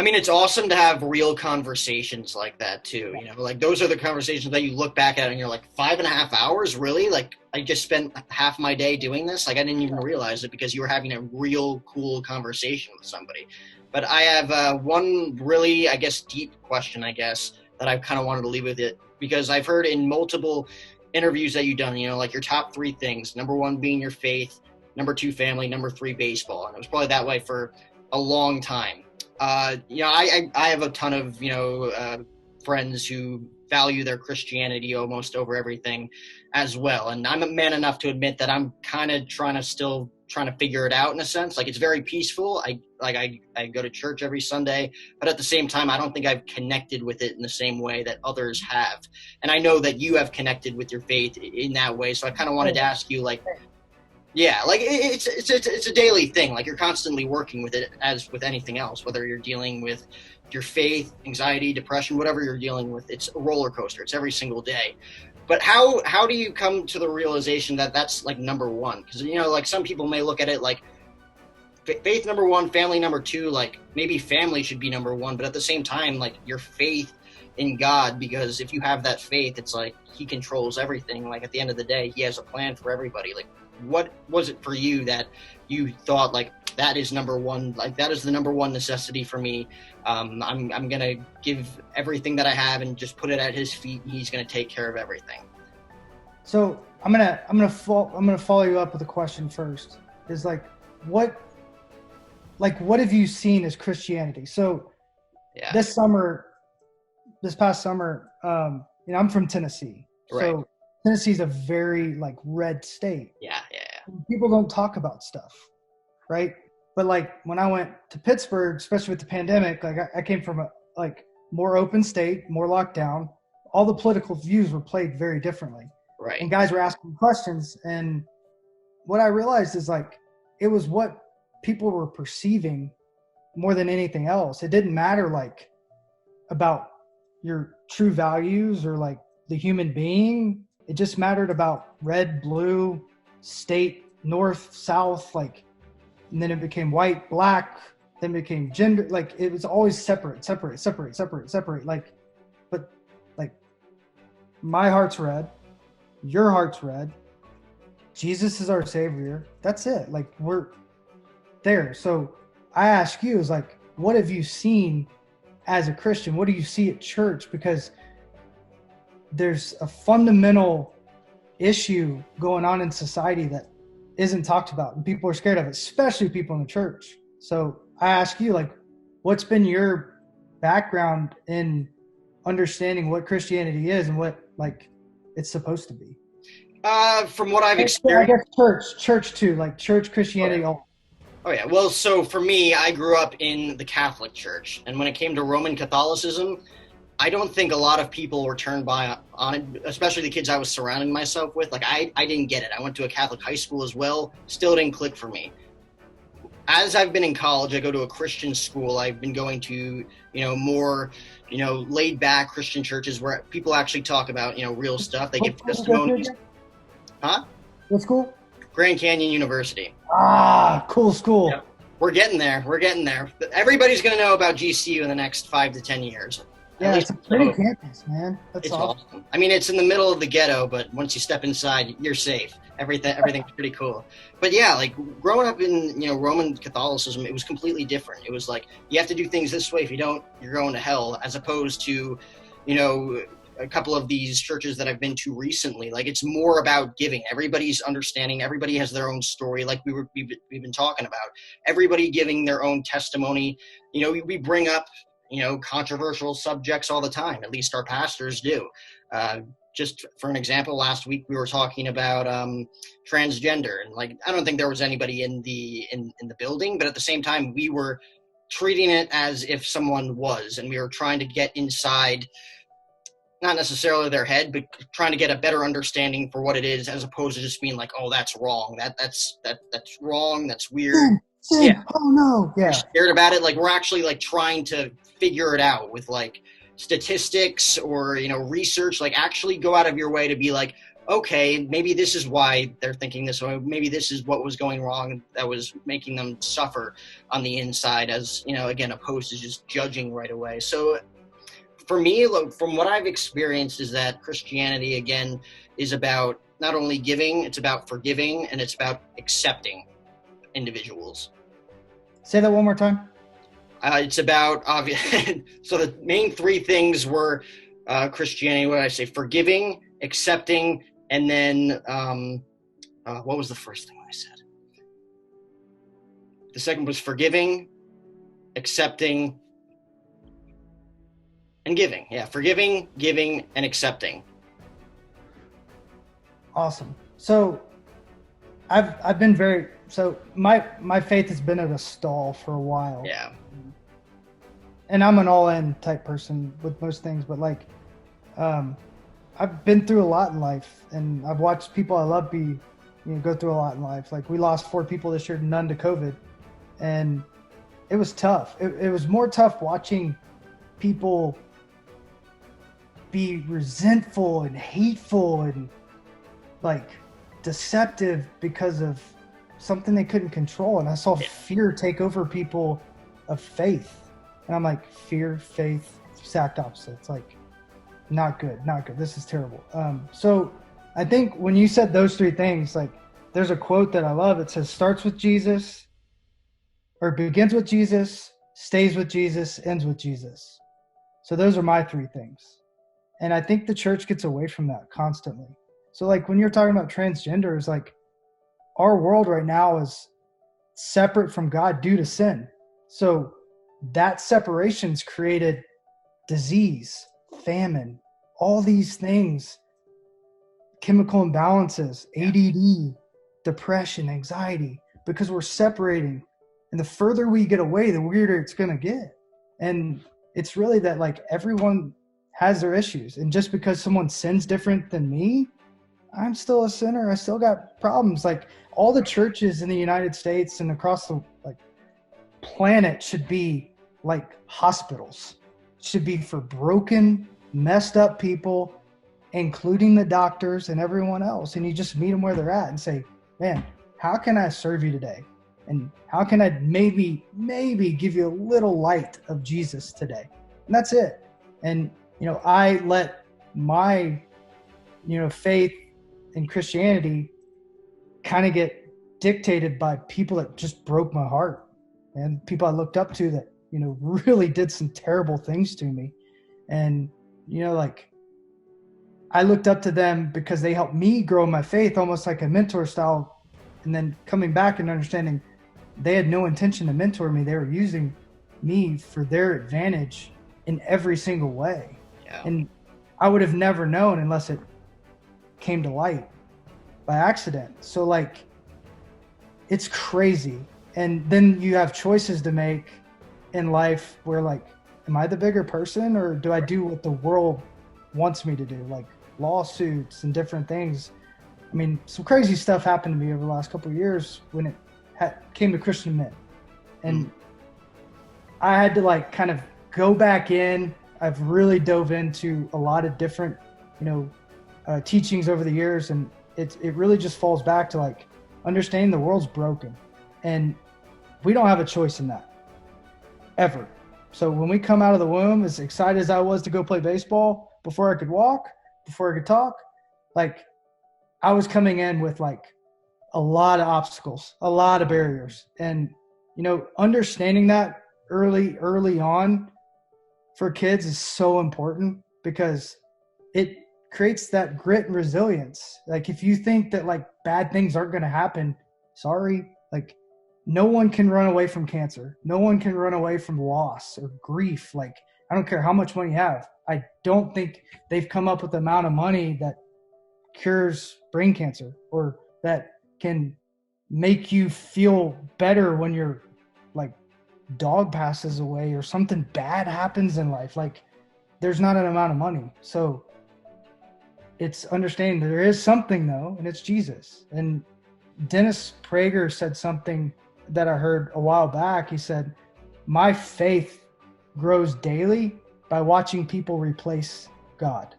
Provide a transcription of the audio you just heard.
I mean, it's awesome to have real conversations like that too. You know, like those are the conversations that you look back at and you're like, 5.5 hours, really? Like, I just spent half my day doing this. Like, I didn't even realize it because you were having a real cool conversation with somebody. But I have one really, I guess, deep question, I guess, that I kind of wanted to leave with it, because I've heard in multiple interviews that you've done, you know, like your top 3 things, number 1 being your faith, number 2, family, number 3, baseball. And it was probably that way for a long time. You know, I have a ton of, you know, friends who value their Christianity almost over everything as well. And I'm a man enough to admit that I'm kind of trying to figure it out in a sense. Like, it's very peaceful. I go to church every Sunday, but at the same time, I don't think I've connected with it in the same way that others have. And I know that you have connected with your faith in that way. So I kind of wanted to ask you, like, yeah, like it's a daily thing. Like, you're constantly working with it as with anything else, whether you're dealing with your faith, anxiety, depression, whatever you're dealing with. It's a roller coaster. It's every single day. But how do you come to the realization that that's like number 1? Because, you know, like some people may look at it like faith number 1, family number 2, like maybe family should be number 1. But at the same time, like your faith in God, because if you have that faith, it's like he controls everything. Like at the end of the day, he has a plan for everybody. Like, what was it for you that you thought, like, that is number 1, like that is the number 1 necessity for me? I'm gonna give everything that I have and just put it at his feet, and he's gonna take care of everything. So I'm gonna follow you up with a question first. Is like what have you seen as Christianity? So this past summer, you know, I'm from Tennessee, right. So Tennessee's a very like red state. Yeah. People don't talk about stuff, right? But like when I went to Pittsburgh, especially with the pandemic, like I came from a like more open state, more locked down. All the political views were played very differently. Right. And guys were asking questions. And what I realized is like, it was what people were perceiving more than anything else. It didn't matter like about your true values or like the human being. It just mattered about red, blue, state, north, south, like, and then it became white, black, then it became gender. Like it was always separate. Like, but like my heart's red, your heart's red. Jesus is our savior. That's it. Like we're there. So I ask you is like, what have you seen as a Christian? What do you see at church? Because there's a fundamental issue going on in society that isn't talked about and people are scared of it, especially people in the church. So I ask you, like, what's been your background in understanding what Christianity is and what like it's supposed to be? From what I've experienced, I guess church too, like church Christianity. Oh yeah. Well, so for me, I grew up in the Catholic Church, and when it came to Roman Catholicism, I don't think a lot of people were turned on it, especially the kids I was surrounding myself with. Like, I didn't get it. I went to a Catholic high school as well. Still didn't click for me. As I've been in college, I go to a Christian school. I've been going to, you know, more, you know, laid back Christian churches where people actually talk about, you know, real stuff. They give testimonies. Huh? What school? Grand Canyon University. Ah, cool school. Yeah. We're getting there. Everybody's going to know about GCU in the next 5 to 10 years. Yeah, it's a pretty campus, man. That's awesome. I mean, it's in the middle of the ghetto, but once you step inside, you're safe. Everything's pretty cool. But yeah, like growing up in, you know, Roman Catholicism, it was completely different. It was like, you have to do things this way. If you don't, you're going to hell, as opposed to, you know, a couple of these churches that I've been to recently. Like, it's more about giving. Everybody's understanding. Everybody has their own story. Like we've been talking about, everybody giving their own testimony. You know, we bring up, you know, controversial subjects all the time. At least our pastors do. Just for an example, last week we were talking about transgender, and like, I don't think there was anybody in the building, but at the same time, we were treating it as if someone was, and we were trying to get inside, not necessarily their head, but trying to get a better understanding for what it is, as opposed to just being like, oh, that's wrong. That's wrong. That's weird. Yeah. Oh no. Yeah. We're scared about it. Like, we're actually like trying to figure it out with like statistics or, you know, research. Like, actually go out of your way to be like, okay, maybe this is why they're thinking this way. Maybe this is what was going wrong that was making them suffer on the inside, as, you know, again, opposed to just judging right away. So for me, from what I've experienced, is that Christianity, again, is about not only giving, it's about forgiving, and it's about accepting individuals. Say that one more time. It's about, so the main three things were Christianity, what did I say? Forgiving, accepting, and then what was the first thing I said? The second was forgiving, accepting, and giving. Yeah, forgiving, giving, and accepting. Awesome. So I've been my faith has been at a stall for a while. Yeah. And I'm an all-in type person with most things, but like I've been through a lot in life, and I've watched people I love go through a lot in life. Like we lost 4 people this year, none to COVID, and it was tough. It was more tough watching people be resentful and hateful and like deceptive because of something they couldn't control. And I saw fear take over people of faith. And I'm like, fear, faith, exact opposite. It's like, not good. This is terrible. So I think when you said those 3 things, like there's a quote that I love. It says, starts with Jesus, or begins with Jesus, stays with Jesus, ends with Jesus. So those are my 3 things. And I think the church gets away from that constantly. So like when you're talking about transgenders, like our world right now is separate from God due to sin. So that separation's created disease, famine, all these things, chemical imbalances, ADD, depression, anxiety, because we're separating. And the further we get away, the weirder it's going to get. And it's really that like everyone has their issues. And just because someone sins different than me, I'm still a sinner. I still got problems. Like all the churches in the United States and across the planet should be like hospitals. Should be for broken, messed up people, including the doctors and everyone else. And you just meet them where they're at and say, man, how can I serve you today? And how can I maybe give you a little light of Jesus today? And that's it. And, I let my, faith in Christianity kind of get dictated by people that just broke my heart, and people I looked up to that, really did some terrible things to me. And, I looked up to them because they helped me grow my faith, almost like a mentor style. And then coming back and understanding they had no intention to mentor me. They were using me for their advantage in every single way. Yeah. And I would have never known unless it came to light by accident. So like, it's crazy. And then you have choices to make in life where like, am I the bigger person, or do I do what the world wants me to do? Like lawsuits and different things. I mean, some crazy stuff happened to me over the last couple of years when it came to Christian men. And I had to like kind of go back in. I've really dove into a lot of different, teachings over the years. And it really just falls back to like understanding the world's broken, and we don't have a choice in that ever. So when we come out of the womb, as excited as I was to go play baseball, before I could walk, before I could talk, like I was coming in with like a lot of obstacles, a lot of barriers. And, understanding that early on for kids is so important, because it creates that grit and resilience. Like if you think that like bad things aren't going to happen, sorry, like no one can run away from cancer. No one can run away from loss or grief. Like I don't care how much money you have. I don't think they've come up with the amount of money that cures brain cancer, or that can make you feel better when your like dog passes away or something bad happens in life. Like there's not an amount of money. So it's understanding that there is something though, and it's Jesus. And Dennis Prager said something that I heard a while back. He said, my faith grows daily by watching people replace God.